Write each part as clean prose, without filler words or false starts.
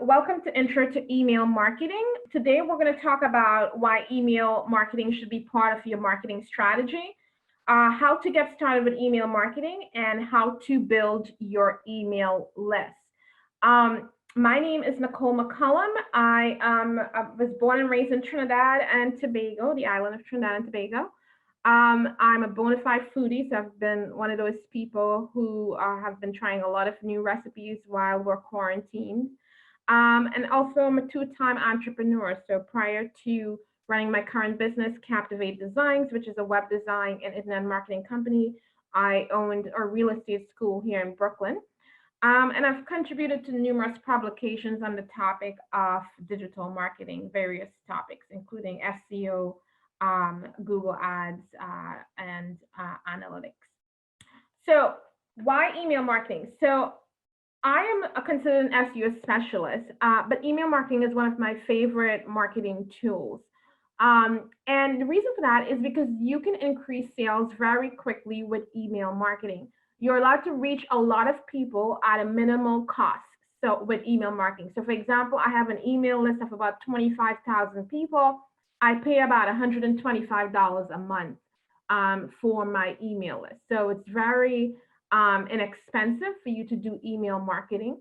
Welcome to Intro to Email Marketing. Today we're going to talk about why email marketing should be part of your marketing strategy, how to get started with email marketing, and how to build your email list. My name is Nicole McCullum. I was born and raised in Trinidad and Tobago, the island of Trinidad and Tobago. I'm a bona fide foodie, so I've been one of those people who have been trying a lot of new recipes while we're quarantined. And also, I'm a two-time entrepreneur. So prior to running my current business, Captivate Designs, which is a web design and internet marketing company, I owned a real estate school here in Brooklyn. And I've contributed to numerous publications on the topic of digital marketing, various topics, including SEO, Google Ads, and analytics. So, why email marketing? So, I am considered an SEO specialist, but email marketing is one of my favorite marketing tools. And the reason for that is because you can increase sales very quickly with email marketing. You're allowed to reach a lot of people at a minimal cost. So with email marketing. So for example, I have an email list of about 25,000 people. I pay about $125 a month for my email list. So it's very inexpensive for you to do email marketing.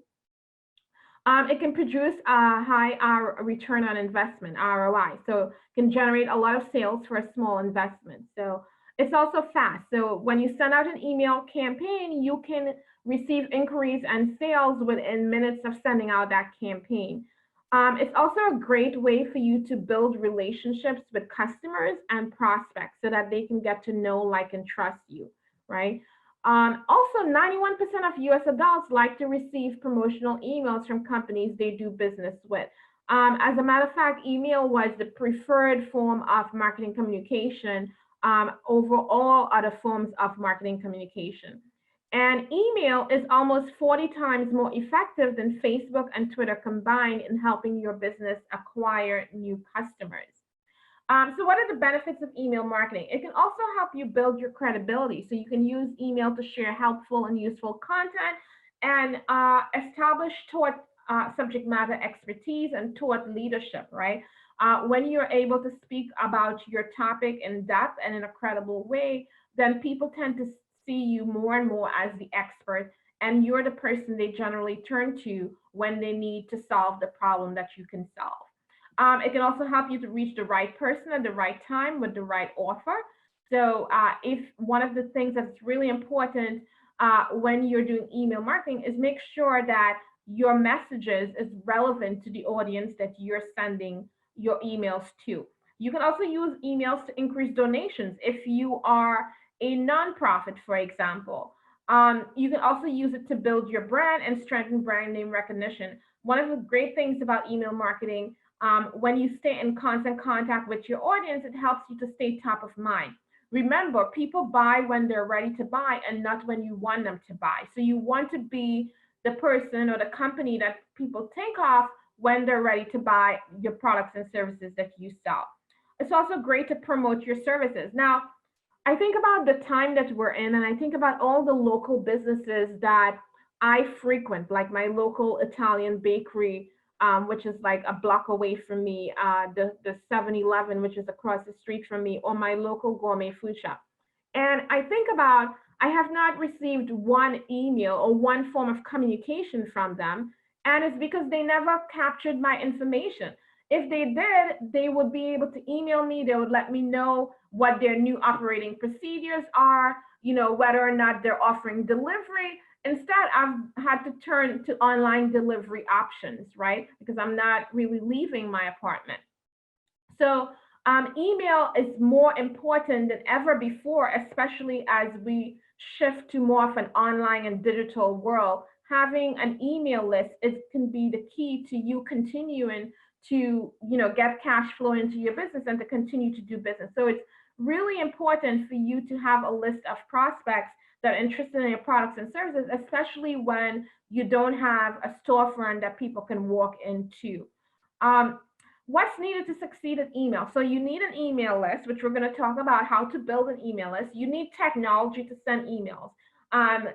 It can produce a high return on investment, ROI. So it can generate a lot of sales for a small investment. So it's also fast. So when you send out an email campaign, you can receive inquiries and sales within minutes of sending out that campaign. It's also a great way for you to build relationships with customers and prospects so that they can get to know, like, and trust you, right? Also, 91% of US adults like to receive promotional emails from companies they do business with. As a matter of fact, email was the preferred form of marketing communication over all other forms of marketing communication. And email is almost 40 times more effective than Facebook and Twitter combined in helping your business acquire new customers. So what are the benefits of email marketing? It can also help you build your credibility. So you can use email to share helpful and useful content and establish thought subject matter expertise and thought leadership, right? When you're able to speak about your topic in depth and in a credible way, then people tend to see you more and more as the expert, and you're the person they generally turn to when they need to solve the problem that you can solve. It can also help you to reach the right person at the right time with the right offer. So if one of the things that's really important when you're doing email marketing is make sure that your messages is relevant to the audience that you're sending your emails to. You can also use emails to increase donations if you are a nonprofit, for example. You can also use it to build your brand and strengthen brand name recognition. One of the great things about email marketing, when you stay in constant contact with your audience, it helps you to stay top of mind. Remember, people buy when they're ready to buy and not when you want them to buy. So you want to be the person or the company that people think of when they're ready to buy your products and services that you sell. It's also great to promote your services. Now, I think about the time that we're in, and I think about all the local businesses that I frequent, like my local Italian bakery, which is like a block away from me, the 7-Eleven, which is across the street from me, or my local gourmet food shop. And I think about, I have not received one email or one form of communication from them, and it's because they never captured my information. If they did, they would be able to email me. They would let me know what their new operating procedures are, whether or not they're offering delivery. Instead, I've had to turn to online delivery options, right? Because I'm not really leaving my apartment. So email is more important than ever before, especially as we shift to more of an online and digital world. Having an email list can be the key to you continuing to get cash flow into your business and to continue to do business. So it's really important for you to have a list of prospects that are interested in your products and services, especially when you don't have a storefront that people can walk into. What's needed to succeed at email? So you need an email list, which we're going to talk about how to build an email list. You need technology to send emails.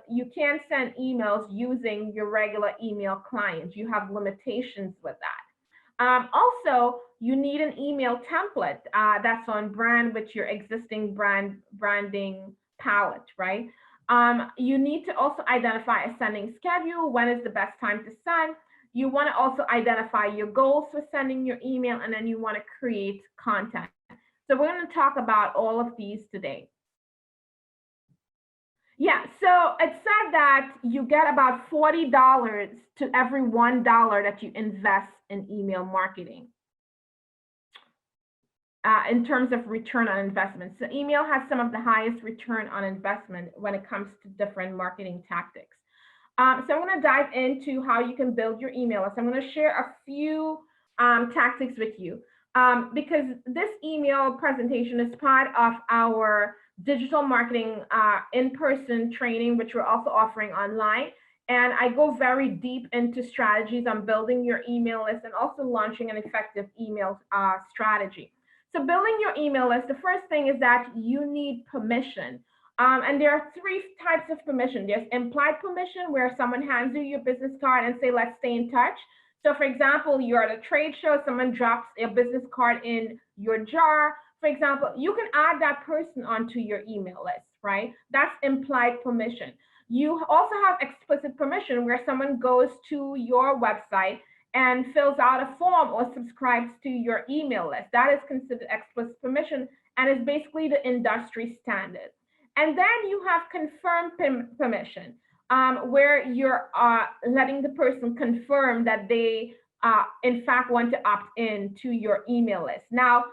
You can't send emails using your regular email clients. You have limitations with that. Also, you need an email template that's on brand with your existing branding palette, right? You need to also identify a sending schedule. When is the best time to send? You want to also identify your goals for sending your email, and then you want to create content. So we're going to talk about all of these today. Yeah, so it said that you get about $40 to every $1 that you invest in email marketing. In terms of return on investment. So email has some of the highest return on investment when it comes to different marketing tactics. So I'm going to dive into how you can build your email list. I'm going to share a few tactics with you because this email presentation is part of our digital marketing in-person training, which we're also offering online. And I go very deep into strategies on building your email list and also launching an effective email strategy. So building your email list, the first thing is that you need permission. And there are three types of permission. There's implied permission, where someone hands you your business card and say, let's stay in touch. So for example, you're at a trade show, someone drops a business card in your jar. For example, you can add that person onto your email list, right? That's implied permission. You also have explicit permission, where someone goes to your website and fills out a form or subscribes to your email list. That is considered explicit permission and is basically the industry standard. And then you have confirmed permission, where you're letting the person confirm that they, in fact, want to opt in to your email list. Now,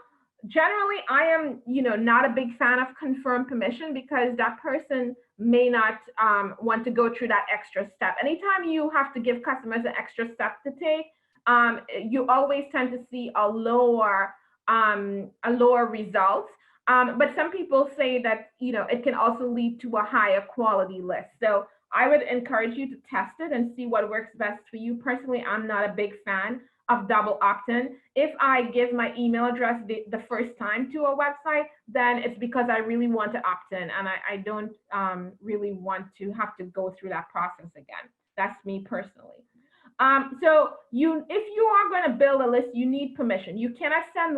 generally, I am, not a big fan of confirmed permission because that person may not want to go through that extra step. Anytime you have to give customers an extra step to take, you always tend to see a lower result. But some people say that, it can also lead to a higher quality list. So I would encourage you to test it and see what works best for you. Personally, I'm not a big fan of double opt-in. If I give my email address the first time to a website, then it's because I really want to opt in, and I don't really want to have to go through that process again. That's me personally. So if you are going to build a list, you need permission. You cannot send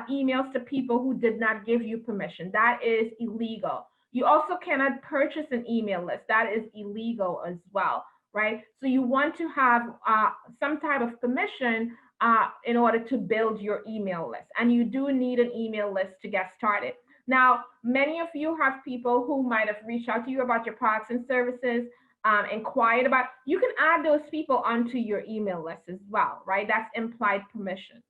emails to people who did not give you permission. That is illegal. You also cannot purchase an email list. That is illegal as well, right? So you want to have some type of permission in order to build your email list. And you do need an email list to get started. Now, many of you have people who might have reached out to you about your products and services, inquired about. You can add those people onto your email list as well, right? That's implied permission.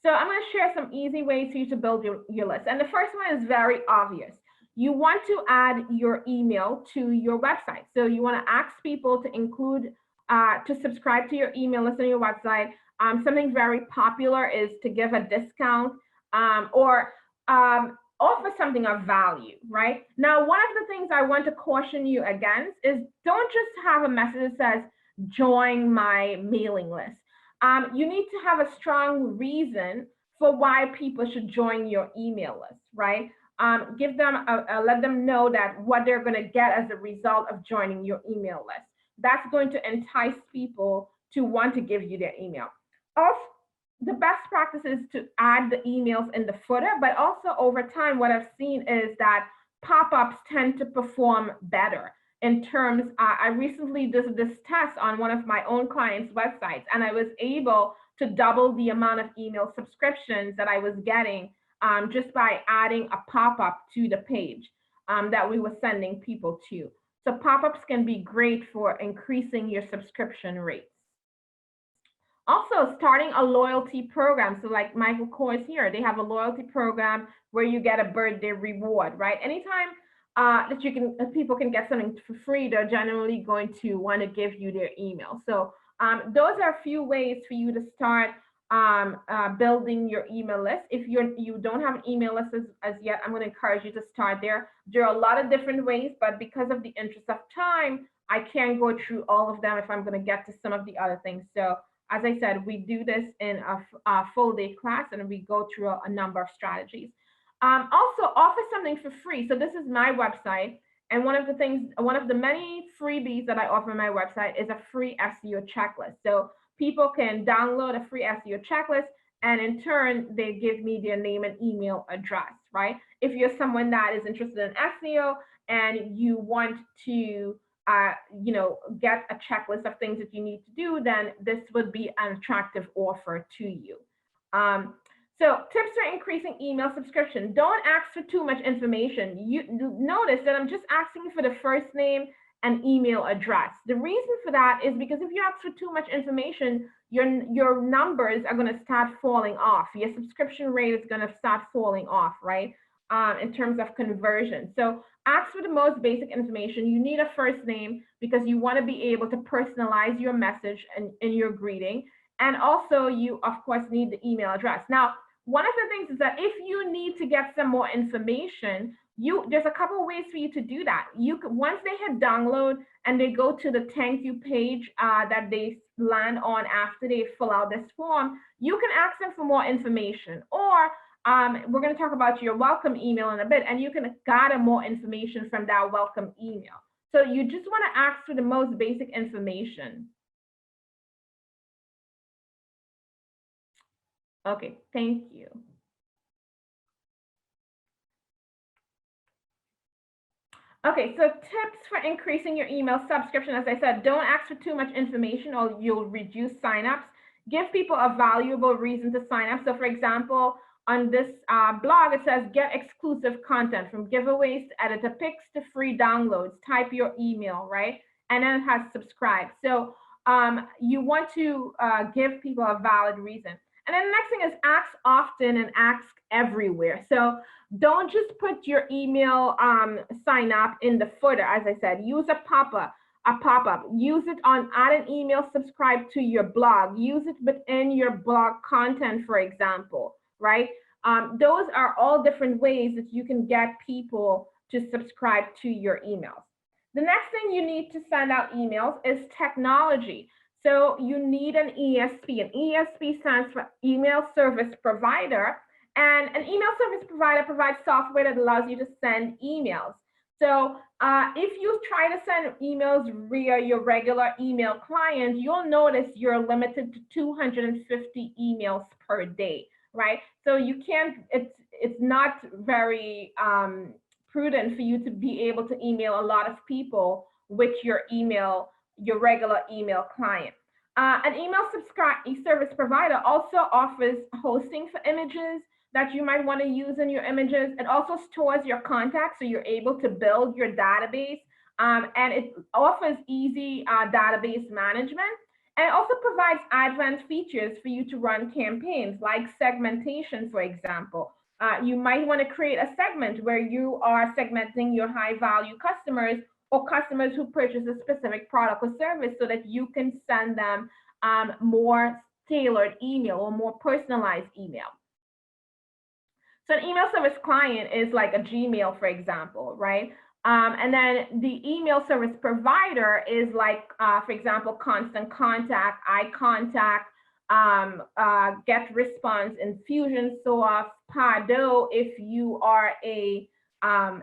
So I'm going to share some easy ways for you to build your list. And the first one is very obvious. You want to add your email to your website. So you want to ask people to include, to subscribe to your email list on your website. Something very popular is to give a discount or offer something of value, right? Now, one of the things I want to caution you against is don't just have a message that says, join my mailing list. You need to have a strong reason for why people should join your email list, right? Give them, let them know that what they're going to get as a result of joining your email list. That's going to entice people to want to give you their email. Also, the best practice is to add the emails in the footer, but also over time, what I've seen is that pop-ups tend to perform better in terms, I recently did this test on one of my own clients' websites, and I was able to double the amount of email subscriptions that I was getting just by adding a pop-up to the page that we were sending people to. So pop-ups can be great for increasing your subscription rates. Also, starting a loyalty program. So like Michael Kors here, they have a loyalty program where you get a birthday reward, right? Anytime that people can get something for free, they're generally going to want to give you their email. So those are a few ways for you to start building your email list. If you don't have an email list as yet, I'm going to encourage you to start there. There are a lot of different ways, but because of the interest of time, I can't go through all of them if I'm going to get to some of the other things. So as I said, we do this in a full day class, and we go through a number of strategies. Also, offer something for free. So this is my website, And one of the many freebies that I offer on my website is a free SEO checklist. So people can download a free SEO checklist, and in turn, they give me their name and email address, right? If you're someone that is interested in SEO and you want to get a checklist of things that you need to do, then this would be an attractive offer to you. So tips for increasing email subscription. Don't ask for too much information. You notice that I'm just asking for the first name and email address. The reason for that is because if you ask for too much information, your numbers are going to start falling off. Your subscription rate is going to start falling off, right? In terms of conversion. So ask for the most basic information. You need a first name because you want to be able to personalize your message and in your greeting. And also you, of course, need the email address. Now, one of the things is that if you need to get some more information, there's a couple of ways for you to do that. Once they hit download and they go to the thank you page that they land on after they fill out this form, you can ask them for more information. Or we're going to talk about your welcome email in a bit, and you can gather more information from that welcome email. So you just want to ask for the most basic information. Okay, thank you. Okay, so tips for increasing your email subscription. As I said, don't ask for too much information or you'll reduce signups. Give people a valuable reason to sign up. So for example, on this blog, it says get exclusive content from giveaways to editor picks to free downloads. Type your email, right? And then it has subscribe. So you want to give people a valid reason. And then the next thing is ask often and ask everywhere. So don't just put your email sign up in the footer. As I said, use a pop-up. Use it on add an email subscribe to your blog. Use it within your blog content, for example, right? Those are all different ways that you can get people to subscribe to your emails. The next thing you need to send out emails is technology. So you need an ESP. An ESP stands for Email Service Provider. And an email service provider provides software that allows you to send emails. So if you try to send emails via your regular email client, you'll notice you're limited to 250 emails per day, right? So you can't, it's not very prudent for you to be able to email a lot of people with your regular email client. An email service provider also offers hosting for images that you might want to use in your images. It also stores your contacts, so you're able to build your database, and it offers easy database management. And it also provides advanced features for you to run campaigns like segmentation, for example. You might want to create a segment where you are segmenting your high-value customers or customers who purchase a specific product or service so that you can send them more tailored email or more personalized email. So an email service client is like a Gmail, for example, right? And then the email service provider is like, for example, Constant Contact, iContact, GetResponse, Infusionsoft, Pado, if you are a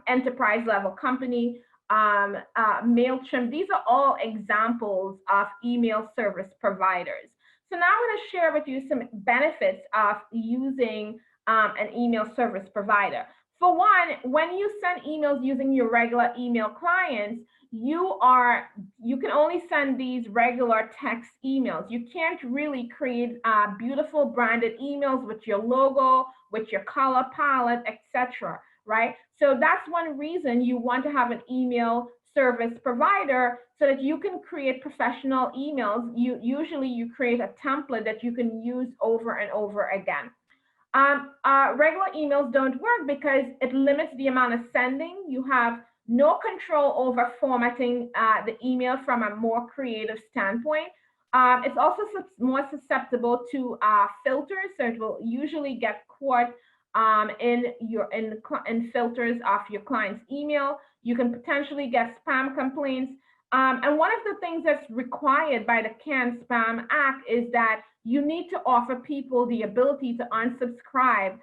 enterprise level company, MailChimp. These are all examples of email service providers. So now I'm going to share with you some benefits of using an email service provider. For one, when you send emails using your regular email clients, you can only send these regular text emails. You can't really create beautiful branded emails with your logo, with your color palette, etc. Right? So that's one reason you want to have an email service provider so that you can create professional emails. Usually you create a template that you can use over and over again. Regular emails don't work because it limits the amount of sending. You have no control over formatting the email from a more creative standpoint. It's also more susceptible to filters, so it will usually get caught in filters of your client's email. You can potentially get spam complaints. And one of the things that's required by the CAN-SPAM Act is that you need to offer people the ability to unsubscribe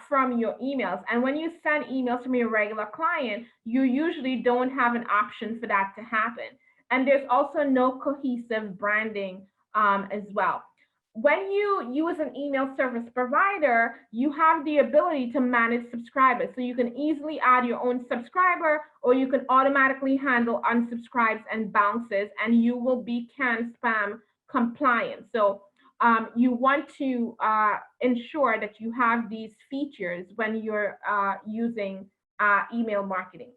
from your emails. And when you send emails from your regular client, you usually don't have an option for that to happen. And there's also no cohesive branding as well. When you use an email service provider, you have the ability to manage subscribers. So you can easily add your own subscriber, or you can automatically handle unsubscribes and bounces, and you will be CAN spam compliant. So you want to ensure that you have these features when you're using email marketing.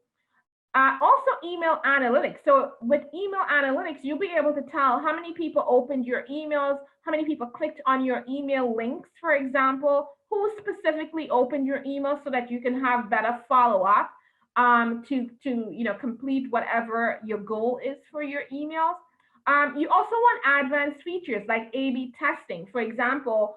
Also, email analytics. So with email analytics, you'll be able to tell how many people opened your emails, how many people clicked on your email links, for example, who specifically opened your email, so that you can have better follow-up to complete whatever your goal is for your emails. You also want advanced features like A/B testing. For example,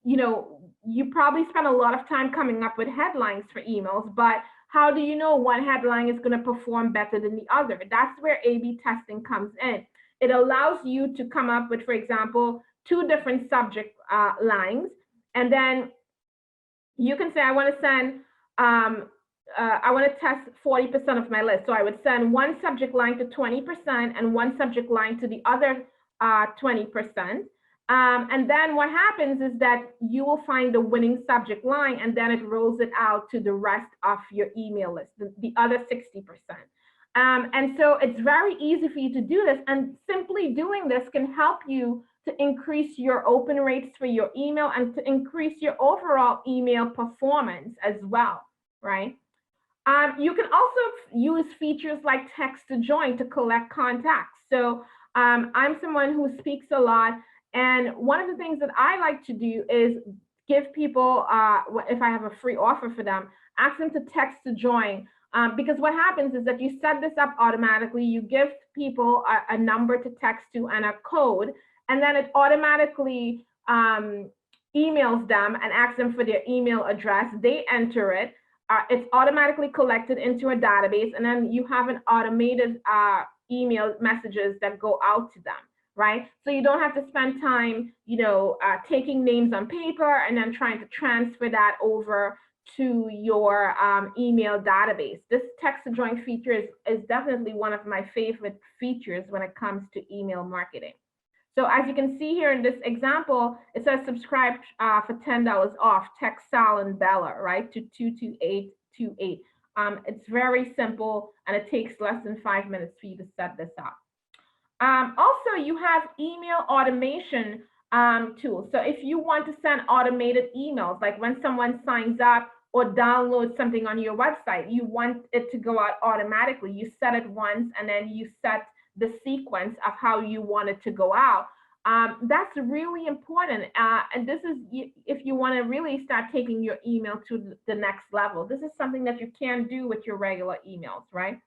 you probably spend a lot of time coming up with headlines for emails, but how do you know one headline is going to perform better than the other? That's where A/B testing comes in. It allows you to come up with, for example, 2 different subject lines, and then you can say, I want to send, I want to test 40% of my list. So I would send one subject line to 20% and one subject line to the other 20%. And then what happens is that you will find the winning subject line, and then it rolls it out to the rest of your email list, the other 60%. And so it's very easy for you to do this. And simply doing this can help you to increase your open rates for your email and to increase your overall email performance as well, right? You can also use features like text to join to collect contacts. So I'm someone who speaks a lot. And one of the things that I like to do is give people, if I have a free offer for them, ask them to text to join. Because what happens is that you set this up automatically. You give people a number to text to and a code, and then it automatically emails them and asks them for their email address. They enter it. It's automatically collected into a database, and then you have an automated email messages that go out to them, right? So you don't have to spend time, taking names on paper and then trying to transfer that over to your email database. This text to join feature is definitely one of my favorite features when it comes to email marketing. So as you can see here in this example, it says subscribe for $10 off, text Sal and Bella, right, to 22828. It's very simple, and it takes less than 5 minutes for you to set this up. Also, you have email automation tools. So if you want to send automated emails, like when someone signs up or downloads something on your website, you want it to go out automatically. You set it once, and then you set the sequence of how you want it to go out. That's really important. And this is if you want to really start taking your email to the next level. This is something that you can't do with your regular emails, right?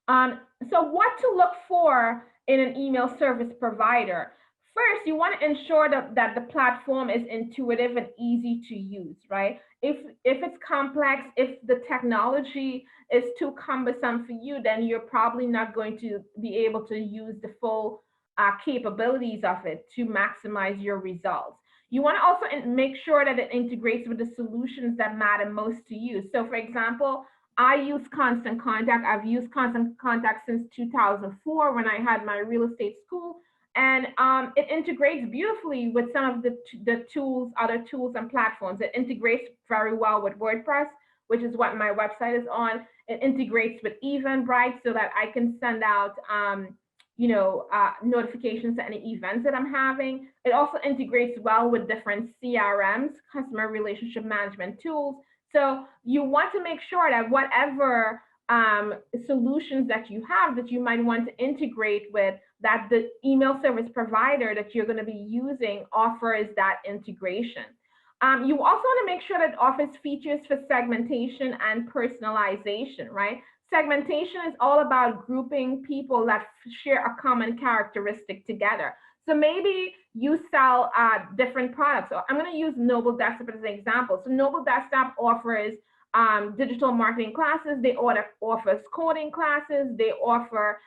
So what to look for in an email service provider? First, you want to ensure that the platform is intuitive and easy to use, right? If it's complex, if the technology is too cumbersome for you, then you're probably not going to be able to use the full capabilities of it to maximize your results. You want to also make sure that it integrates with the solutions that matter most to you. So for example, I use Constant Contact. I've used Constant Contact since 2004 when I had my real estate school. And it integrates beautifully with some of the tools, other tools and platforms. It integrates very well with WordPress, which is what my website is on. It integrates with Eventbrite so that I can send out notifications to any events that I'm having. It also integrates well with different CRMs, customer relationship management tools. So you want to make sure that whatever solutions that you have that you might want to integrate with, that the email service provider that you're going to be using offers that integration. You also want to make sure that it offers features for segmentation and personalization, right? Segmentation is all about grouping people that share a common characteristic together. So maybe you sell different products. So I'm going to use Noble Desktop as an example. So Noble Desktop offers digital marketing classes. They offers coding classes. They offer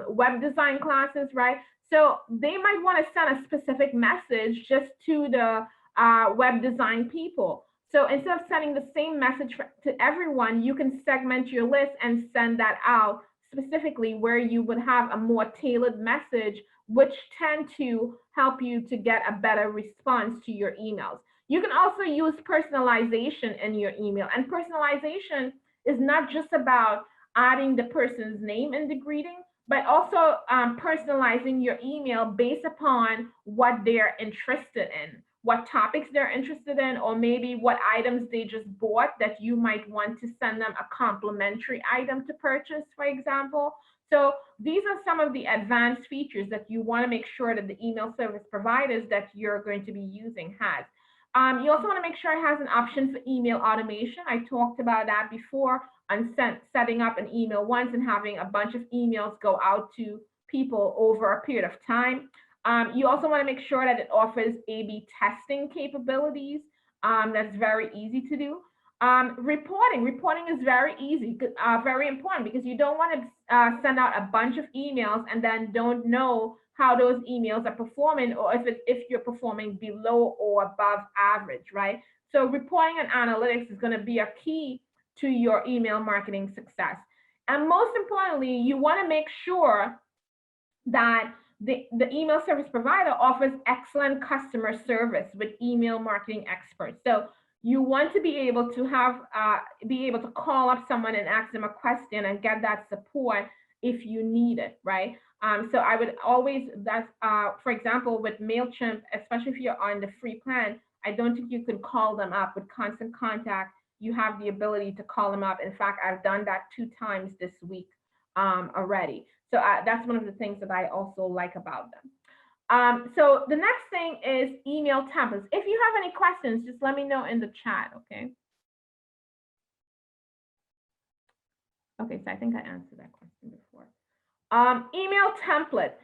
web design classes, right? So they might want to send a specific message just to the web design people. So instead of sending the same message to everyone, you can segment your list and send that out specifically where you would have a more tailored message, which tend to help you to get a better response to your emails. You can also use personalization in your email, and personalization is not just about adding the person's name in the greeting, but also personalizing your email based upon what they're interested in, what topics they're interested in, or maybe what items they just bought that you might want to send them a complimentary item to purchase, for example. So these are some of the advanced features that you want to make sure that the email service providers that you're going to be using has. You also want to make sure it has an option for email automation. I talked about that before on setting up an email once and having a bunch of emails go out to people over a period of time. You also want to make sure that it offers A/B testing capabilities. That's very easy to do. Reporting is very easy, very important, because you don't want to send out a bunch of emails and then don't know how those emails are performing, or if you're performing below or above average, right? So reporting and analytics is going to be a key to your email marketing success. And most importantly, you want to make sure that the email service provider offers excellent customer service with email marketing experts. So you want to be able to call up someone and ask them a question and get that support if you need it, right? So I would always, for example, with MailChimp, especially if you're on the free plan, I don't think you can call them up. With Constant Contact, you have the ability to call them up. In fact, I've done that 2 times this week already. So that's one of the things that I also like about them. So the next thing is email templates. If you have any questions, just let me know in the chat, okay? Okay, so I think I answered that question before. Email template.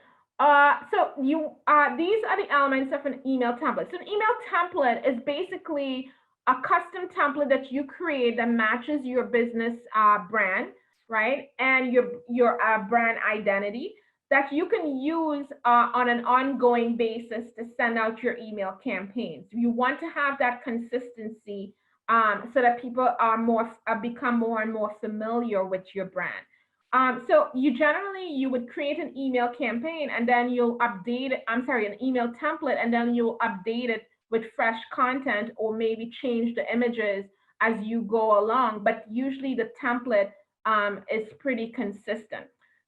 So these are the elements of an email template. So an email template is basically a custom template that you create that matches your business brand, right? And your brand identity that you can use on an ongoing basis to send out your email campaigns. You want to have that consistency so that people are become more and more familiar with your brand. So you would create an email campaign and then you'll update it, an email template, and then you'll update it with fresh content or maybe change the images as you go along. But usually the template is pretty consistent.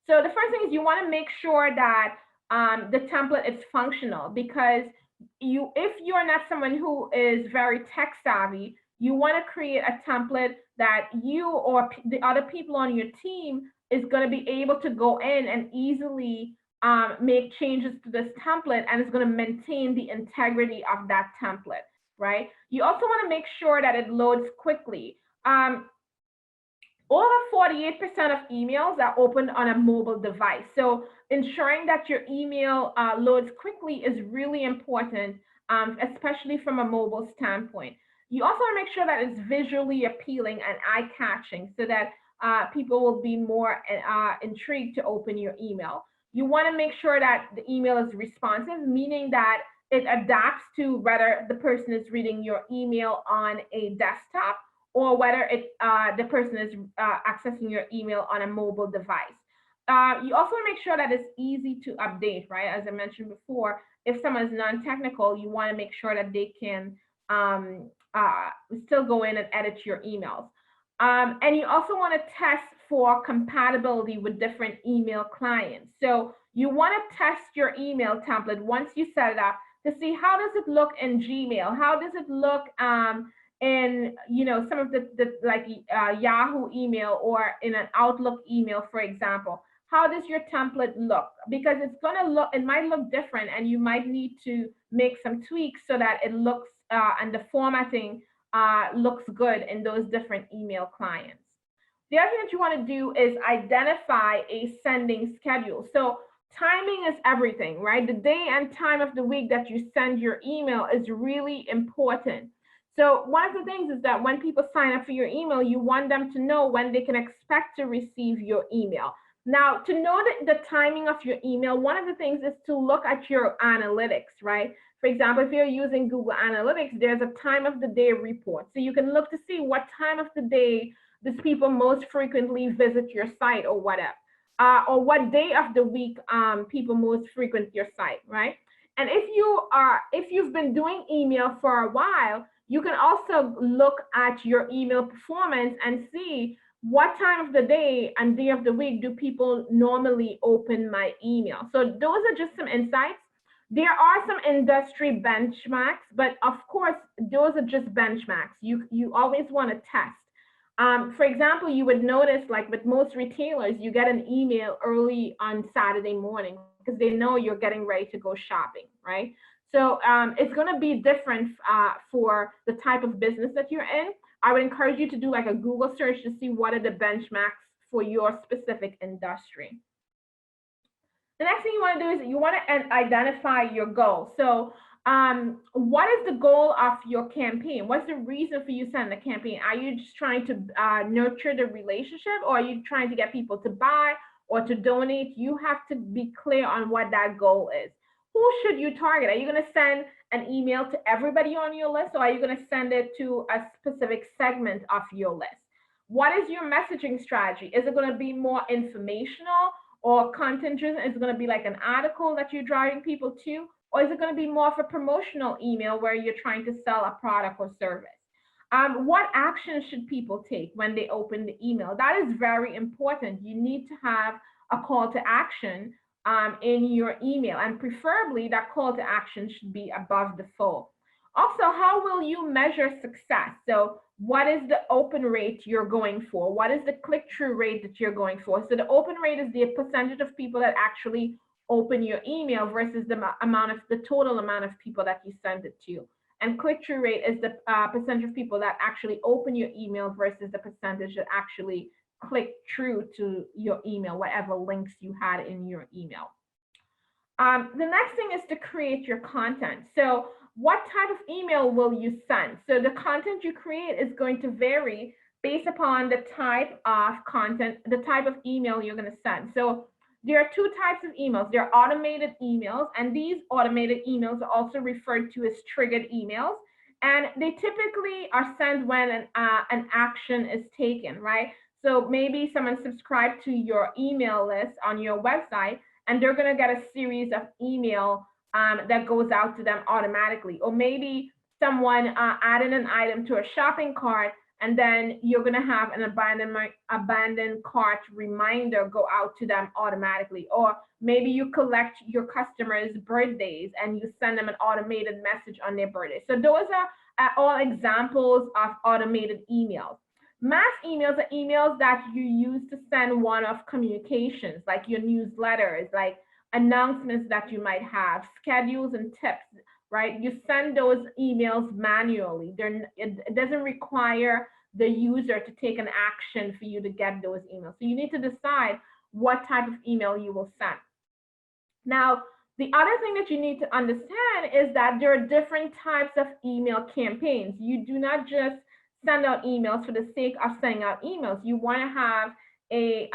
So the first thing is you want to make sure that the template is functional, because if you're not someone who is very tech savvy, you want to create a template that you or the other people on your team is going to be able to go in and easily make changes to this template, and it's going to maintain the integrity of that template, right? You also want to make sure that it loads quickly. Over 48% of emails are opened on a mobile device. So ensuring that your email loads quickly is really important, especially from a mobile standpoint. You also want to make sure that it's visually appealing and eye-catching so that people will be more intrigued to open your email. You want to make sure that the email is responsive, meaning that it adapts to whether the person is reading your email on a desktop or whether the person is accessing your email on a mobile device. You also want to make sure that it's easy to update, right? As I mentioned before, if someone is non-technical, you want to make sure that they can still go in and edit your emails. And you also want to test for compatibility with different email clients. So you want to test your email template once you set it up to see how does it look in Gmail, how does it look in some of the like Yahoo email or in an Outlook email, for example. How does your template look? Because it might look different, and you might need to make some tweaks so that it looks and the formatting looks good in those different email clients. The other thing that you want to do is identify a sending schedule. So timing is everything, right? The day and time of the week that you send your email is really important. So one of the things is that when people sign up for your email, you want them to know when they can expect to receive your email. Now, to know the timing of your email, one of the things is to look at your analytics, right? For example, if you're using Google Analytics, there's a time of the day report. So you can look to see what time of the day these people most frequently visit your site or whatever, or what day of the week people most frequent your site, right? And if you've been doing email for a while, you can also look at your email performance and see what time of the day and day of the week do people normally open my email. So those are just some insights. There are some industry benchmarks, but of course, those are just benchmarks. You always want to test. For example, you would notice, like with most retailers, you get an email early on Saturday morning because they know you're getting ready to go shopping, right? So it's going to be different for the type of business that you're in. I would encourage you to do like a Google search to see what are the benchmarks for your specific industry. The next thing you want to do is you want to identify your goal. So what is the goal of your campaign? What's the reason for you sending the campaign? Are you just trying to nurture the relationship, or are you trying to get people to buy or to donate? You have to be clear on what that goal is. Who should you target? Are you going to send an email to everybody on your list, or are you going to send it to a specific segment of your list? What is your messaging strategy? Is it going to be more informational or content driven? Is it going to be like an article that you're driving people to? Or is it going to be more of a promotional email where you're trying to sell a product or service? What actions should people take when they open the email? That is very important. You need to have a call to action in your email, and preferably that call to action should be above the fold. Also, how will you measure success? So what is the open rate you're going for? What is the click-through rate that you're going for? So the open rate is the percentage of people that actually open your email versus the total amount of people that you send it to. And click-through rate is the percentage of people that actually open your email versus the percentage that actually click through to your email, whatever links you had in your email. The next thing is to create your content. So what type of email will you send? So the content you create is going to vary based upon the type of content, the type of email you're going to send. So there are two types of emails. There are automated emails, and these automated emails are also referred to as triggered emails. And they typically are sent when an action is taken, right? So maybe someone subscribed to your email list on your website, and they're going to get a series of email that goes out to them automatically. Or maybe someone added an item to a shopping cart, and then you're going to have an abandoned cart reminder go out to them automatically. Or maybe you collect your customers' birthdays and you send them an automated message on their birthday. So those are all examples of automated emails. Mass emails are emails that you use to send one-off communications, like your newsletters, like announcements that you might have, schedules and tips, right? You send those emails manually. It doesn't require the user to take an action for you to get those emails. So you need to decide what type of email you will send. Now, the other thing that you need to understand is that there are different types of email campaigns. You do not just send out emails for the sake of sending out emails. You want to have a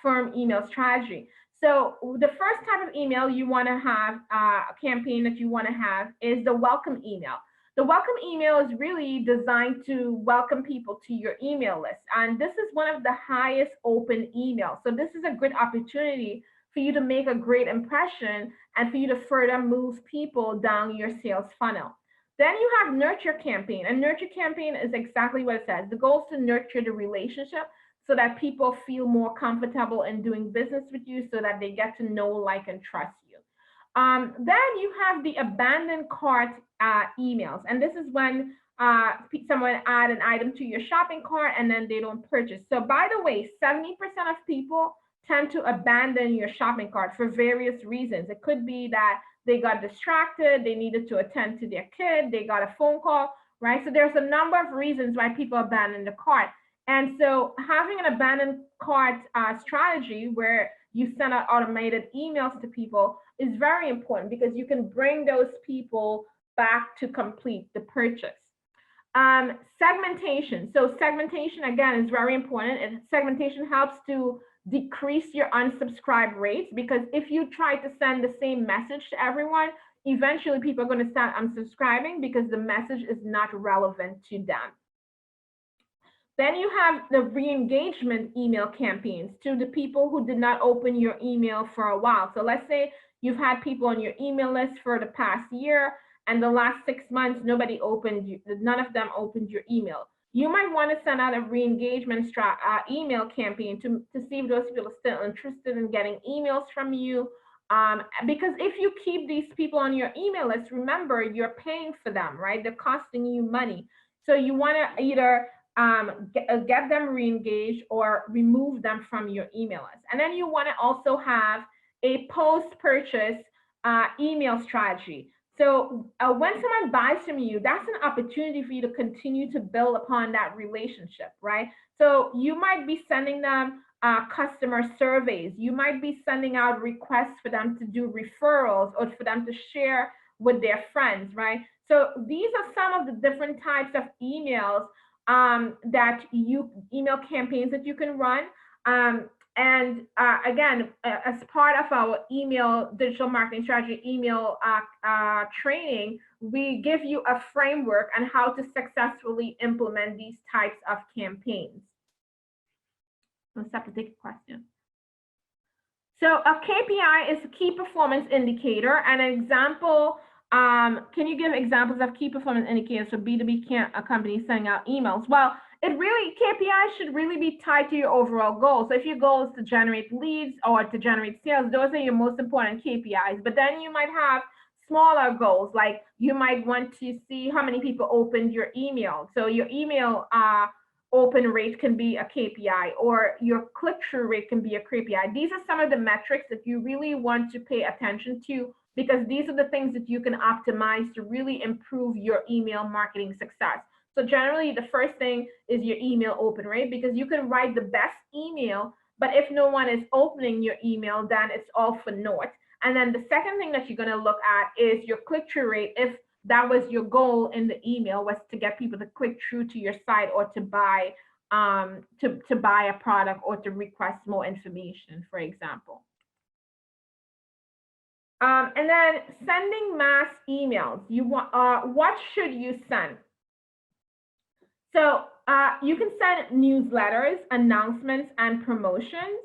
firm email strategy. So the first type of email you want to have, a campaign that you want to have, is the welcome email. The welcome email is really designed to welcome people to your email list. And this is one of the highest open emails. So this is a good opportunity for you to make a great impression and for you to further move people down your sales funnel. Then you have nurture campaign, and nurture campaign is exactly what it says. The goal is to nurture the relationship so that people feel more comfortable in doing business with you, so that they get to know, like, and trust you. Then you have the abandoned cart emails, and this is when someone add an item to your shopping cart and then they don't purchase. So by the way, 70% of people tend to abandon your shopping cart for various reasons. It could be that they got distracted, they needed to attend to their kid, they got a phone call, right? So there's a number of reasons why people abandon the cart. And so having an abandoned cart strategy where you send out automated emails to people is very important, because you can bring those people back to complete the purchase. Segmentation. So segmentation, again, is very important. And segmentation helps to decrease your unsubscribe rates, because if you try to send the same message to everyone, eventually people are going to start unsubscribing because the message is not relevant to them. Then you have the re-engagement email campaigns to the people who did not open your email for a while. So let's say you've had people on your email list for the past year, and the last 6 months, none of them opened your email. You might want to send out a re-engagement email campaign to see if those people are still interested in getting emails from you. Because if you keep these people on your email list, remember, you're paying for them, right? They're costing you money. So you want to either get them re-engaged or remove them from your email list. And then you want to also have a post-purchase email strategy. So when someone buys from you, that's an opportunity for you to continue to build upon that relationship, right? So you might be sending them customer surveys. You might be sending out requests for them to do referrals or for them to share with their friends, right? So these are some of the different types of emails email campaigns that you can run. Again, as part of our email digital marketing strategy email training, we give you a framework on how to successfully implement these types of campaigns. Let's have to take a question. So a KPI is a key performance indicator. An example, can you give examples of key performance indicators for B2B companies sending out emails? Well, KPI should really be tied to your overall goals. So if your goal is to generate leads or to generate sales, those are your most important KPIs. But then you might have smaller goals, like you might want to see how many people opened your email. So your email open rate can be a KPI, or your click-through rate can be a KPI. These are some of the metrics that you really want to pay attention to, because these are the things that you can optimize to really improve your email marketing success. So generally, the first thing is your email open rate, because you can write the best email, but if no one is opening your email, then it's all for naught. And then the second thing that you're going to look at is your click-through rate. If that was your goal in the email, was to get people to click through to your site or to buy a product or to request more information, for example. And then sending mass emails. What should you send? So you can send newsletters, announcements, and promotions.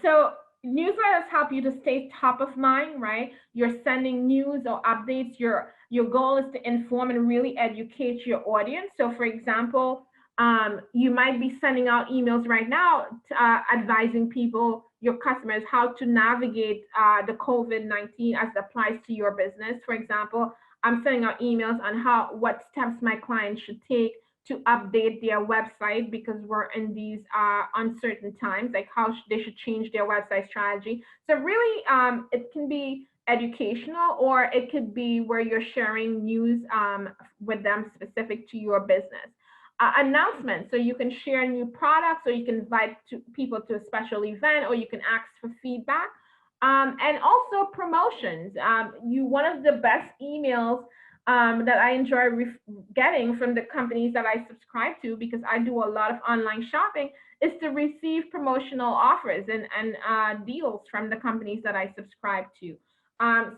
So newsletters help you to stay top of mind, right? You're sending news or updates. Your goal is to inform and really educate your audience. So for example, you might be sending out emails right now advising people, your customers, how to navigate the COVID-19 as it applies to your business. For example, I'm sending out emails on what steps my clients should take to update their website, because we're in these uncertain times, like how they should change their website strategy. So really, it can be educational, or it could be where you're sharing news with them specific to your business. Announcements, so you can share new products, or you can invite people to a special event, or you can ask for feedback. And also promotions. One of the best emails that I enjoy getting from the companies that I subscribe to, because I do a lot of online shopping, is to receive promotional offers and deals from the companies that I subscribe to.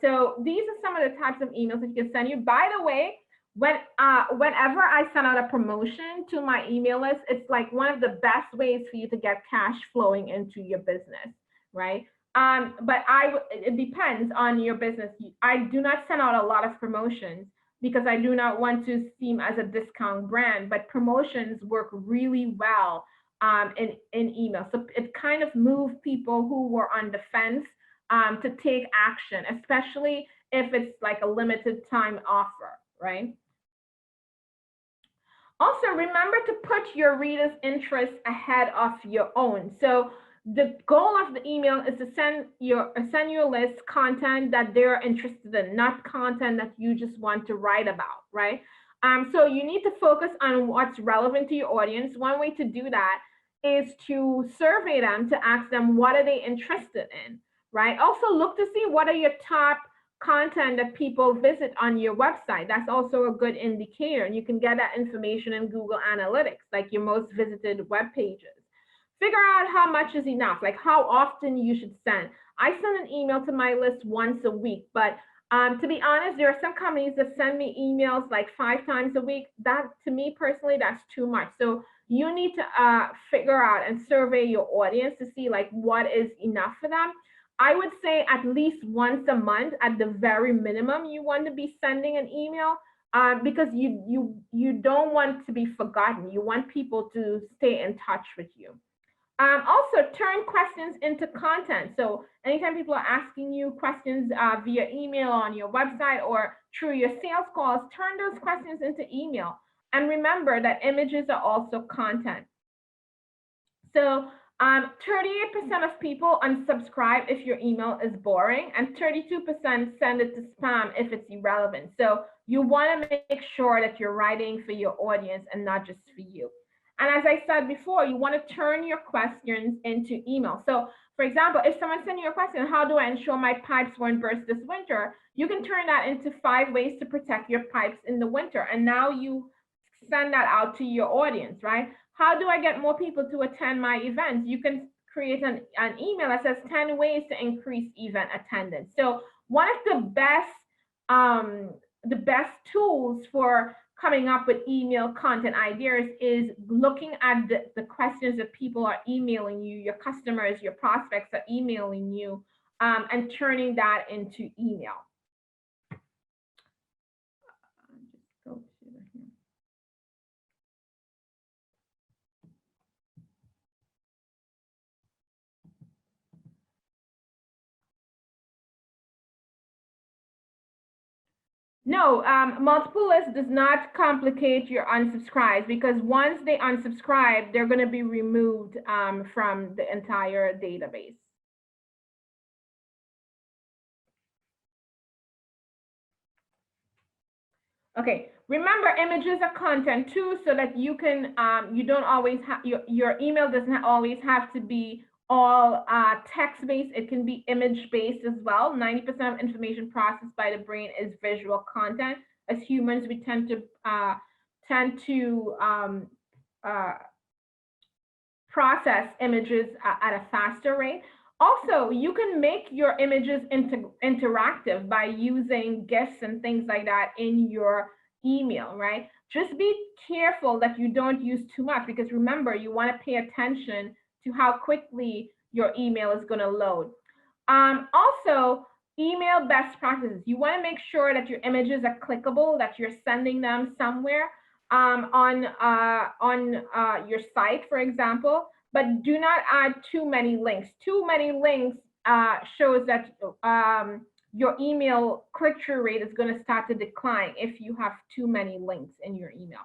So these are some of the types of emails that you can send you. By the way, whenever I send out a promotion to my email list, it's like one of the best ways for you to get cash flowing into your business, right? But it depends on your business. I do not send out a lot of promotions because I do not want to seem as a discount brand, but promotions work really well in email. So it kind of moves people who were on the fence to take action, especially if it's like a limited time offer, right? Also, remember to put your readers' interests ahead of your own. So the goal of the email is to send your list content that they're interested in, not content that you just want to write about, right? So you need to focus on what's relevant to your audience. One way to do that is to survey them, to ask them what are they interested in, right? Also look to see what are your top content that people visit on your website. That's also a good indicator, and you can get that information in Google Analytics, like your most visited web pages. figure out how much is enough, like how often you should send. I send an email to my list once a week, but to be honest, there are some companies that send me emails like 5 times a week. That, to me personally, that's too much. So you need to figure out and survey your audience to see like what is enough for them. I would say at least once a month, at the very minimum, you want to be sending an email, because you don't want to be forgotten. You want people to stay in touch with you. Also, turn questions into content. So anytime people are asking you questions via email on your website or through your sales calls, turn those questions into email. And remember that images are also content. So 38% of people unsubscribe if your email is boring, and 32% send it to spam if it's irrelevant. So you want to make sure that you're writing for your audience and not just for you. And as I said before, you want to turn your questions into email. So for example, if someone sends you a question, how do I ensure my pipes won't burst this winter? You can turn that into 5 ways to protect your pipes in the winter. And now you send that out to your audience, right? How do I get more people to attend my events? You can create an email that says 10 ways to increase event attendance. So one of the best tools for coming up with email content ideas is looking at the questions that people are emailing you, your customers, your prospects are emailing you, and turning that into email. No, multiple lists does not complicate your unsubscribes, because once they unsubscribe, they're going to be removed from the entire database. Okay, remember images are content too, so that you can, you don't always have, your email doesn't always have to be all text-based. It can be image-based as well. 90% of information processed by the brain is visual content. As humans, we tend to process images at a faster rate. Also, you can make your images interactive by using GIFs and things like that in your email, right? Just be careful that you don't use too much, because remember, you want to pay attention to how quickly your email is going to load. Also, email best practices. You want to make sure that your images are clickable, that you're sending them somewhere on your site, for example, but do not add too many links. Too many links shows that your email click-through rate is going to start to decline if you have too many links in your email.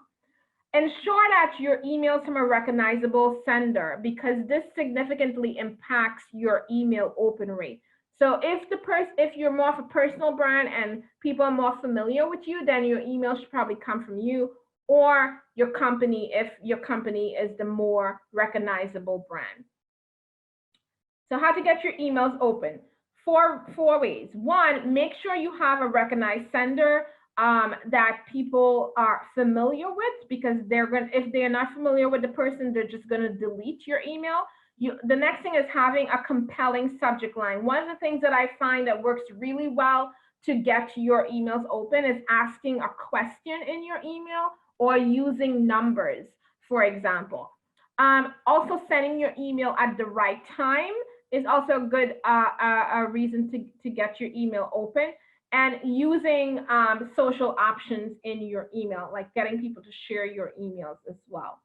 Ensure that your emails from a recognizable sender, because this significantly impacts your email open rate. So if you're more of a personal brand and people are more familiar with you, then your email should probably come from you or your company if your company is the more recognizable brand. So how to get your emails open? Four ways. One, make sure you have a recognized sender that people are familiar with, because if they're not familiar with the person, they're just going to delete your email. The next thing is having a compelling subject line. One of the things that I find that works really well to get your emails open is asking a question in your email or using numbers, for example. Also, sending your email at the right time is also a good reason to get your email open, and using social options in your email, like getting people to share your emails as well.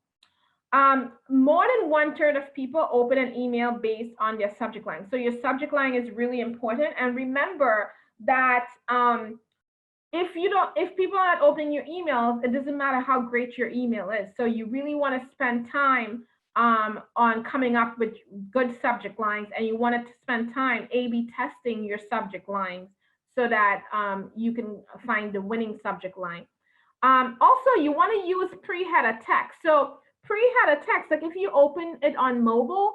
More than 1/3 of people open an email based on their subject line. So your subject line is really important. And remember that if people are not opening your emails, it doesn't matter how great your email is. So you really want to spend time on coming up with good subject lines, and you want to spend time A/B testing your subject lines so that you can find the winning subject line. Also, you want to use pre-header text. So pre-header text, like if you open it on mobile,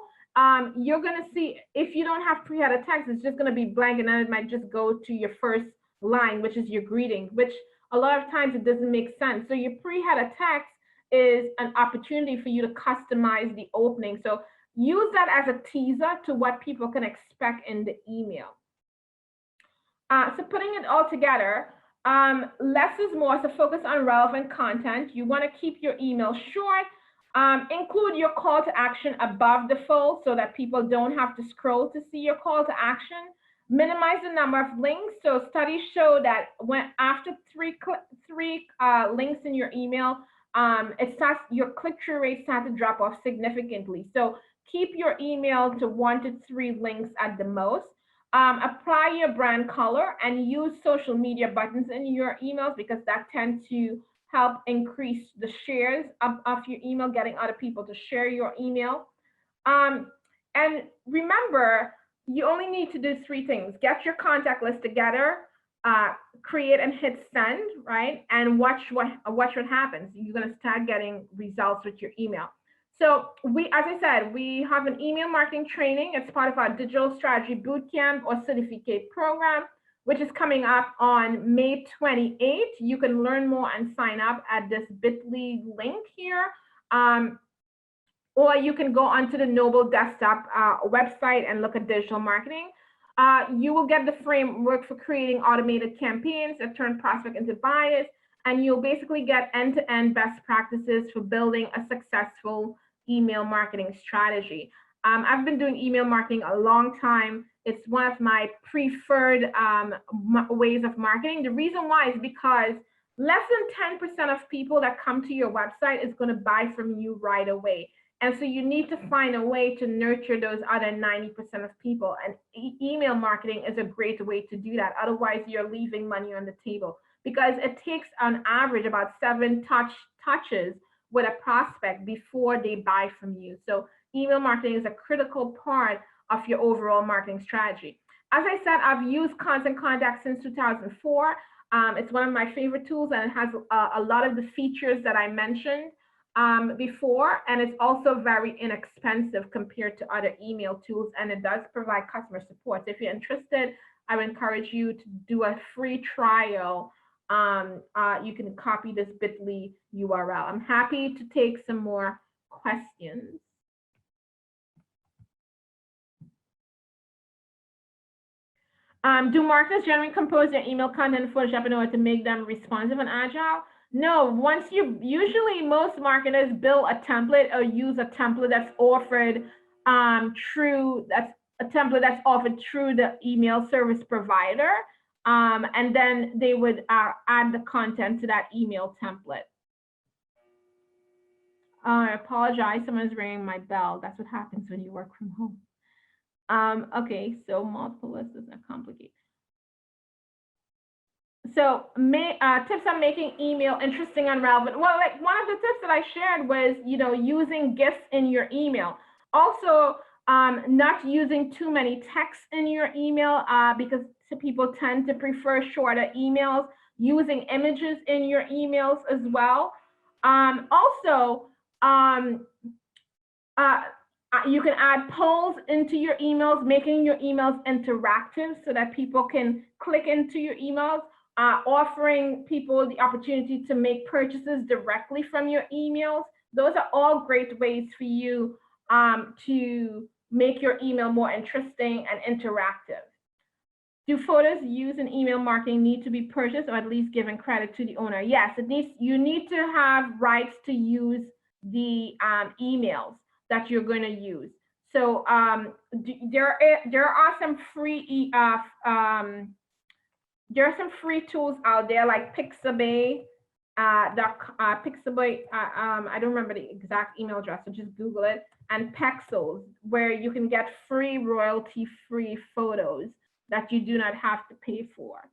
you're going to see, if you don't have pre-header text, it's just going to be blank, and then it might just go to your first line, which is your greeting, which a lot of times it doesn't make sense. So your pre-header text is an opportunity for you to customize the opening. So use that as a teaser to what people can expect in the email. So putting it all together, less is more, so focus on relevant content. You want to keep your email short. Include your call to action above the fold so that people don't have to scroll to see your call to action. Minimize the number of links. So studies show that when after three links in your email, your click-through rate starts to drop off significantly. So keep your email to 1 to 3 links at the most. Apply your brand color and use social media buttons in your emails because that tends to help increase the shares of your email, getting other people to share your email. And remember, you only need to do 3 things. Get your contact list together, create and hit send, right? And watch what happens. You're going to start getting results with your email. So as I said, we have an email marketing training. It's part of our Digital Strategy Bootcamp or Certificate program, which is coming up on May 28th. You can learn more and sign up at this bit.ly link here. Or you can go onto the Noble Desktop website and look at digital marketing. You will get the framework for creating automated campaigns that turn prospect into buyers, and you'll basically get end-to-end best practices for building a successful email marketing strategy. I've been doing email marketing a long time. It's one of my preferred ways of marketing. The reason why is because less than 10% of people that come to your website is going to buy from you right away. And so you need to find a way to nurture those other 90% of people. And email marketing is a great way to do that. Otherwise, you're leaving money on the table because it takes on average about 7 touches with a prospect before they buy from you. So email marketing is a critical part of your overall marketing strategy. As I said, I've used Constant Contact since 2004. It's one of my favorite tools, and it has a lot of the features that I mentioned before, and it's also very inexpensive compared to other email tools, and it does provide customer support. So if you're interested, I would encourage you to do a free trial. You can copy this bit.ly URL. I'm happy to take some more questions. Do marketers generally compose their email content in Photoshop in order to make them responsive and agile? No, usually most marketers build a template or use a template that's offered through the email service provider. And then they would add the content to that email template. I apologize, someone's ringing my bell. That's what happens when you work from home. Okay, so multiple lists is not complicated. So tips on making email interesting and relevant. Well, like one of the tips that I shared was, using GIFs in your email. Also, not using too many texts in your email because people tend to prefer shorter emails. Using images in your emails as well. You can add polls into your emails, making your emails interactive so that people can click into your emails, offering people the opportunity to make purchases directly from your emails. Those are all great ways for you to make your email more interesting and interactive. Do photos used in email marketing need to be purchased or at least given credit to the owner? Yes, you need to have rights to use the emails that you're going to use. So there are some free tools out there like Pixabay. Pixabay. I don't remember the exact email address, so just Google it. And Pexels, where you can get free royalty-free photos that you do not have to pay for.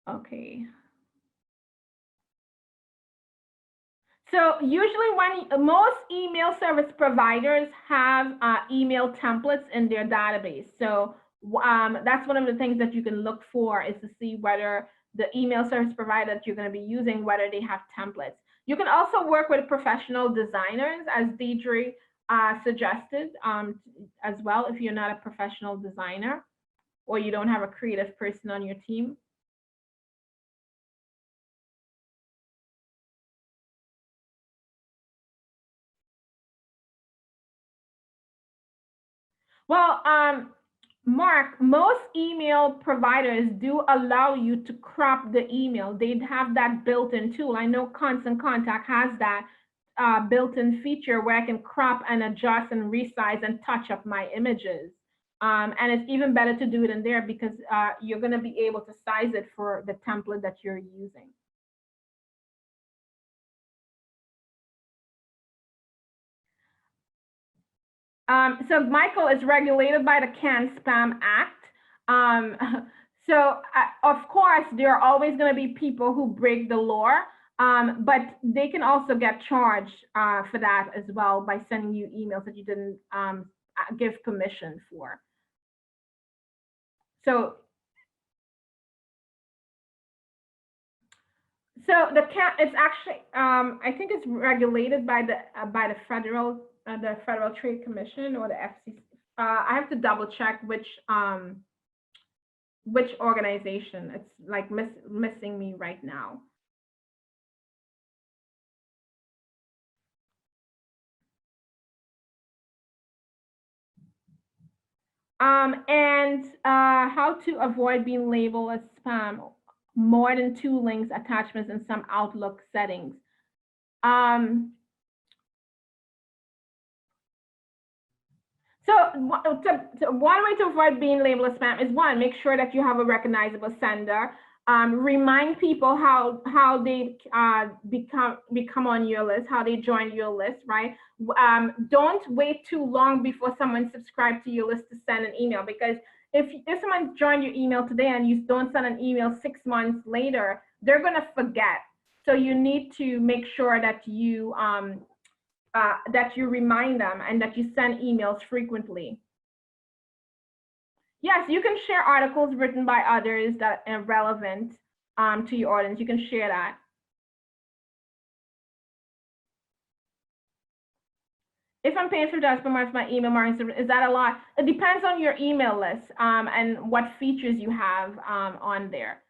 Okay. So usually when most email service providers have email templates in their database. So that's one of the things that you can look for is to see whether the email service provider that you're going to be using, whether they have templates. You can also work with professional designers, as Deidre suggested as well, if you're not a professional designer or you don't have a creative person on your team. Well, Mark, most email providers do allow you to crop the email. They have that built-in tool. I know Constant Contact has that built-in feature where I can crop and adjust and resize and touch up my images. And it's even better to do it in there because you're going to be able to size it for the template that you're using. So Michael is regulated by the CAN-SPAM Act. Of course, there are always going to be people who break the law, but they can also get charged for that as well by sending you emails that you didn't give permission for. So it's actually I think it's regulated by the Federal Trade Commission or the FCC. I have to double check which organization. It's like missing me right now. And how to avoid being labeled as spam. More than 2 links, attachments, and some Outlook settings. So one way to avoid being labeled as spam is one, make sure that you have a recognizable sender. Remind people how they become on your list, how they join your list, right? Don't wait too long before someone subscribes to your list to send an email, because if someone joined your email today and you don't send an email 6 months later, they're gonna forget. So you need to make sure that you remind them and that you send emails frequently. Yes, you can share articles written by others that are relevant to your audience. You can share that. If I'm paying $50 per month for my email marketing service, is that a lot? It depends on your email list and what features you have on there.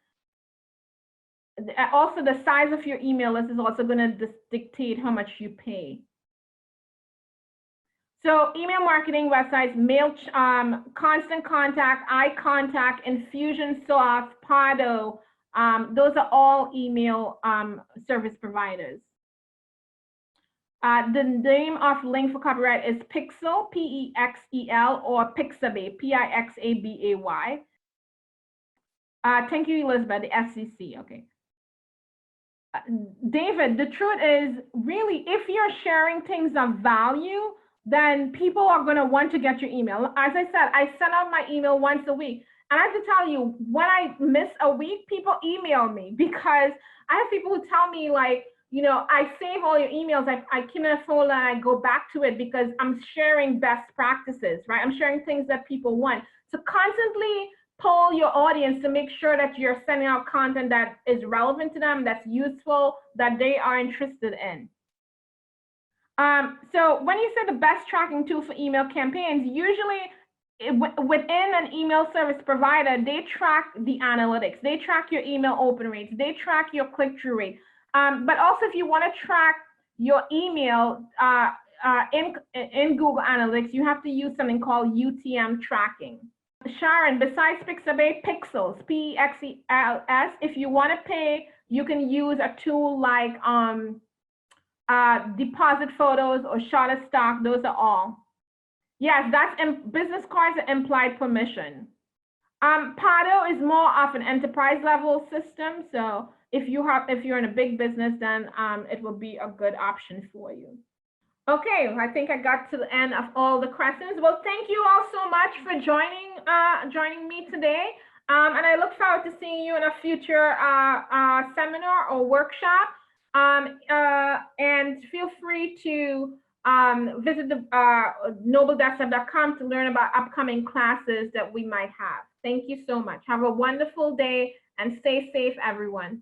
Also, the size of your email list is also going to dictate how much you pay. So email marketing websites, Constant Contact, iContact, Infusionsoft, Pado, those are all email service providers. The name of link for copyright is Pixel, P-E-X-E-L, or Pixabay, P-I-X-A-B-A-Y. Thank you, Elizabeth, the FCC, okay. David, the truth is, really, if you're sharing things of value, then people are going to want to get your email. As I said, I send out my email once a week. And I have to tell you, when I miss a week, people email me, because I have people who tell me, like, you know, I save all your emails. I keep in a folder and I go back to it because I'm sharing best practices, right? I'm sharing things that people want. So constantly poll your audience to make sure that you're sending out content that is relevant to them, that's useful, that they are interested in. So when you say the best tracking tool for email campaigns, usually within an email service provider, they track the analytics, they track your email open rates, they track your click-through rate. But also, if you want to track your email in Google Analytics, you have to use something called UTM tracking. Sharon, besides Pixabay, Pixels, P-E-X-E-L-S, if you want to pay, you can use a tool like Deposit Photos or Shutterstock. Those are all. Yes, that's business cards are implied permission. Pado is more of an enterprise level system. So if you're in a big business, then it will be a good option for you. Okay, I think I got to the end of all the questions. Well, thank you all so much for joining me today. And I look forward to seeing you in a future seminar or workshop. And feel free to visit the nobledesktop.com to learn about upcoming classes that we might have. Thank you so much. Have a wonderful day and stay safe, everyone.